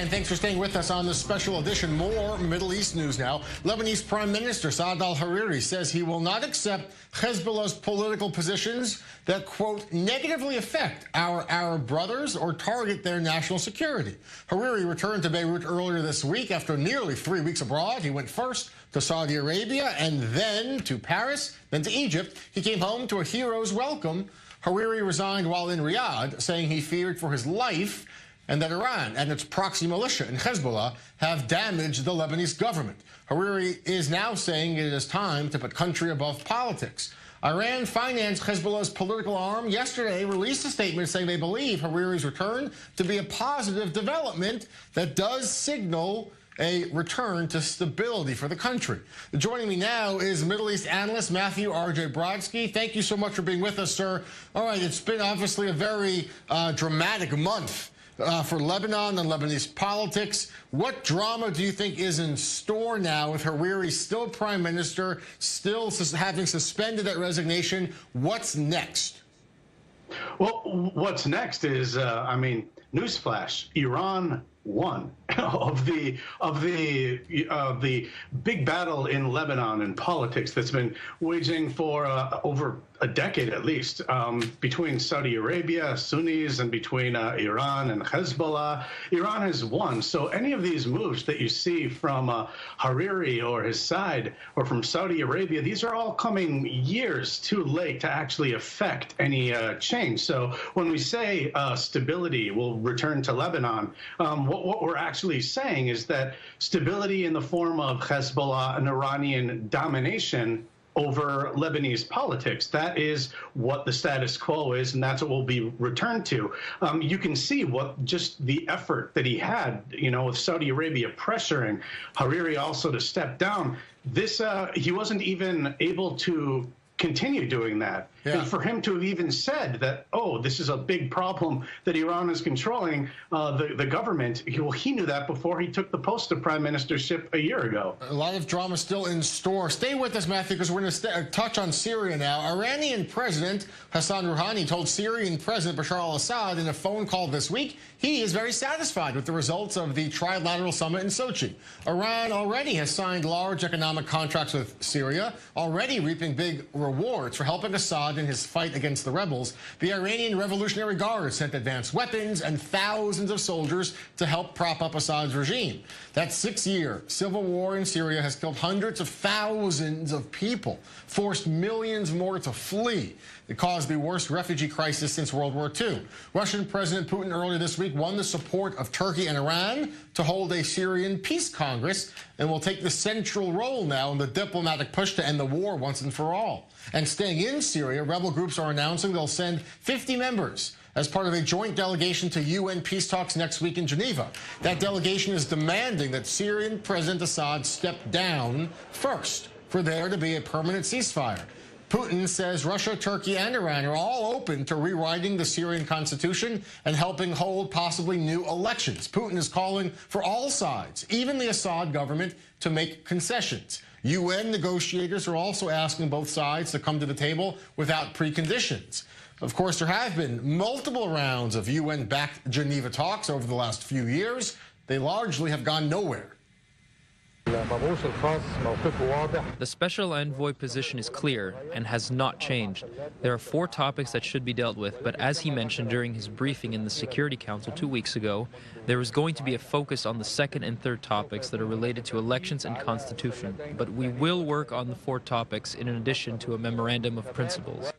And thanks for staying with us on this special edition. More Middle East news now. Lebanese Prime Minister Sa'ad Hariri says he will not accept Hezbollah's political positions that, quote, negatively affect our Arab brothers or target their national security. Hariri returned to Beirut earlier this week after nearly 3 weeks abroad. He went first to Saudi Arabia and then to Paris, then to Egypt. He came home to a hero's welcome. Hariri resigned while in Riyadh, saying he feared for his life and that Iran and its proxy militia and Hezbollah have damaged the Lebanese government. Hariri is now saying it is time to put country above politics. Iran financed Hezbollah's political arm yesterday released a statement saying they believe Hariri's return to be a positive development that does signal a return to stability for the country. Joining me now is Middle East analyst Matthew RJ Brodsky. Thank you so much for being with us, sir. All right, it's been obviously a very dramatic month for Lebanon and Lebanese politics. What drama do you think is in store now with Hariri still prime minister, still having suspended that resignation? What's next? Well, what's next is, newsflash: Iran won of the big battle in Lebanon and politics that's been waging for over a decade at least, between Saudi Arabia, Sunnis, and between Iran and Hezbollah. Iran has won. So any of these moves that you see from Hariri or his side or from Saudi Arabia, these are all coming years too late to actually affect any change. So when we say stability will return to Lebanon, what we're actually saying is that stability in the form of Hezbollah and Iranian domination over Lebanese politics. That is what the status quo is, and that's what will be returned to. You can see what just the effort that he had, with Saudi Arabia pressuring Hariri also to step down. This, he wasn't even able to continue doing that. Yeah. And for him to have even said that, oh, this is a big problem that Iran is controlling the government, he knew that before he took the post of prime ministership a year ago. A lot of drama still in store. Stay with us, Matthew, because we're going to touch on Syria now. Iranian President Hassan Rouhani told Syrian President Bashar al-Assad in a phone call this week he is very satisfied with the results of the trilateral summit in Sochi. Iran already has signed large economic contracts with Syria, already reaping big rewards for helping Assad in his fight against the rebels. The Iranian Revolutionary Guard sent advanced weapons and thousands of soldiers to help prop up Assad's regime. That 6-year civil war in Syria has killed hundreds of thousands of people, forced millions more to flee. It caused the worst refugee crisis since World War II. Russian President Putin earlier this week won the support of Turkey and Iran to hold a Syrian peace congress and will take the central role now in the diplomatic push to end the war once and for all. And staying in Syria, rebel groups are announcing they'll send 50 members as part of a joint delegation to UN peace talks next week in Geneva. That delegation is demanding that Syrian President Assad step down first for there to be a permanent ceasefire. Putin says Russia, Turkey, and Iran are all open to rewriting the Syrian constitution and helping hold possibly new elections. Putin is calling for all sides, even the Assad government, to make concessions. UN negotiators are also asking both sides to come to the table without preconditions. Of course, there have been multiple rounds of UN-backed Geneva talks over the last few years. They largely have gone nowhere. The special envoy position is clear and has not changed. There are 4 topics that should be dealt with, but as he mentioned during his briefing in the Security Council 2 weeks ago, there is going to be a focus on the 2nd and 3rd topics that are related to elections and constitution. But we will work on the 4 topics in addition to a memorandum of principles.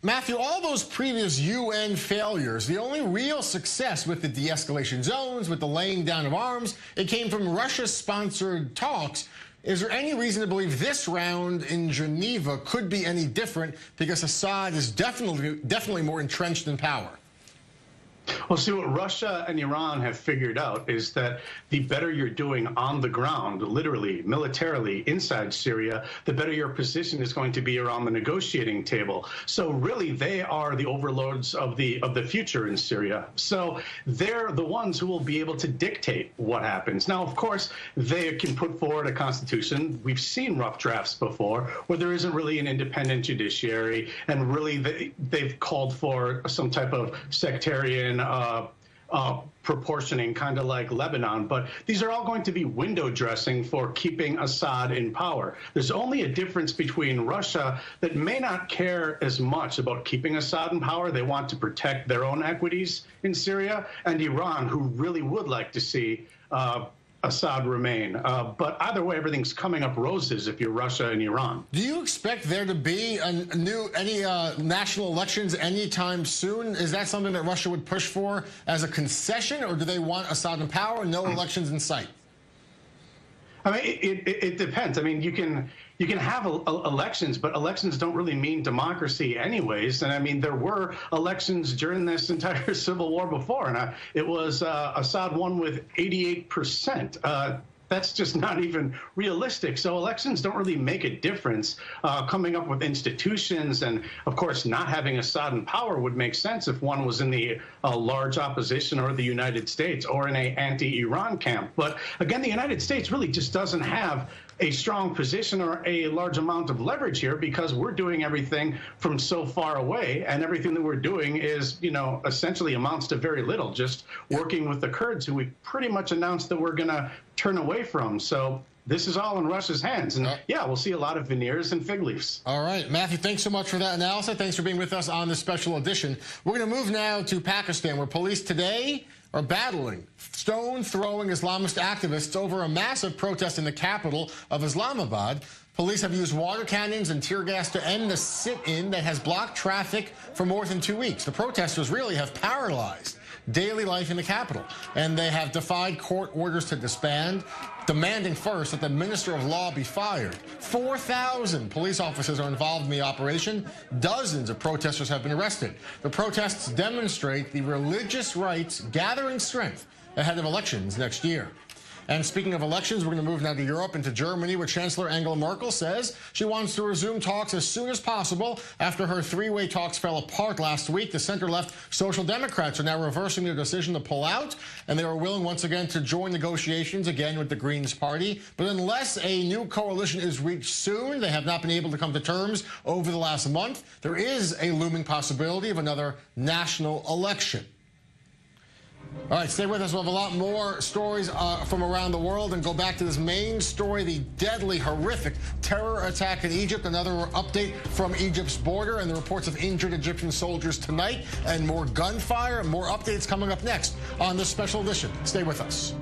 Matthew, all those previous UN failures, the only real success with the de-escalation zones, with the laying down of arms, it came from Russia-sponsored talks. Is there any reason to believe this round in Geneva could be any different because Assad is definitely more entrenched in power? Well, see, what Russia and Iran have figured out is that the better you're doing on the ground, literally, militarily, inside Syria, the better your position is going to be around the negotiating table. So really, they are the overlords of the future in Syria. So they're the ones who will be able to dictate what happens. Now, of course, they can put forward a constitution. We've seen rough drafts before where there isn't really an independent judiciary, and really they've called for some type of sectarian proportioning, kind of like Lebanon. But these are all going to be window dressing for keeping Assad in power. There's only a difference between Russia that may not care as much about keeping Assad in power. They want to protect their own equities in Syria, and Iran, who really would like to see Assad remain. But either way, everything's coming up roses if you're Russia and Iran. Do you expect there to be any national elections anytime soon? Is that something that Russia would push for as a concession, or do they want Assad in power, no elections in sight? I mean, it depends. I mean, you can have elections, but elections don't really mean democracy anyways. And I mean, there were elections during this entire civil war before, and it was Assad won with 88%. That's just not even realistic. So elections don't really make a difference. Coming up with institutions and, of course, not having Assad in power would make sense if one was in the large opposition or the United States or in an anti-Iran camp. But again, the United States really just doesn't have a strong position or a large amount of leverage here because we're doing everything from so far away, and everything that we're doing is, essentially amounts to very little, just working with the Kurds, who we pretty much announced that we're going to turn away from. So this is all in Russia's hands. And yeah, we'll see a lot of veneers and fig leaves. All right, Matthew, thanks so much for that analysis. Thanks for being with us on this special edition. We're going to move now to Pakistan, where police today are battling stone-throwing Islamist activists over a massive protest in the capital of Islamabad. Police have used water cannons and tear gas to end the sit-in that has blocked traffic for more than 2 weeks. The protesters really have paralyzed daily life in the capital, and they have defied court orders to disband, demanding first that the Minister of Law be fired. 4,000 police officers are involved in the operation. Dozens of protesters have been arrested. The protests demonstrate the religious right's gathering strength ahead of elections next year. And speaking of elections, we're going to move now to Europe and to Germany, where Chancellor Angela Merkel says she wants to resume talks as soon as possible after her three-way talks fell apart last week. The center-left Social Democrats are now reversing their decision to pull out, and they are willing once again to join negotiations again with the Greens Party. But unless a new coalition is reached soon, they have not been able to come to terms over the last month. There is a looming possibility of another national election. All right, stay with us. We'll have a lot more stories from around the world, and go back to this main story, the deadly, horrific terror attack in Egypt. Another update from Egypt's border and the reports of injured Egyptian soldiers tonight, and more gunfire and more updates coming up next on this special edition. Stay with us.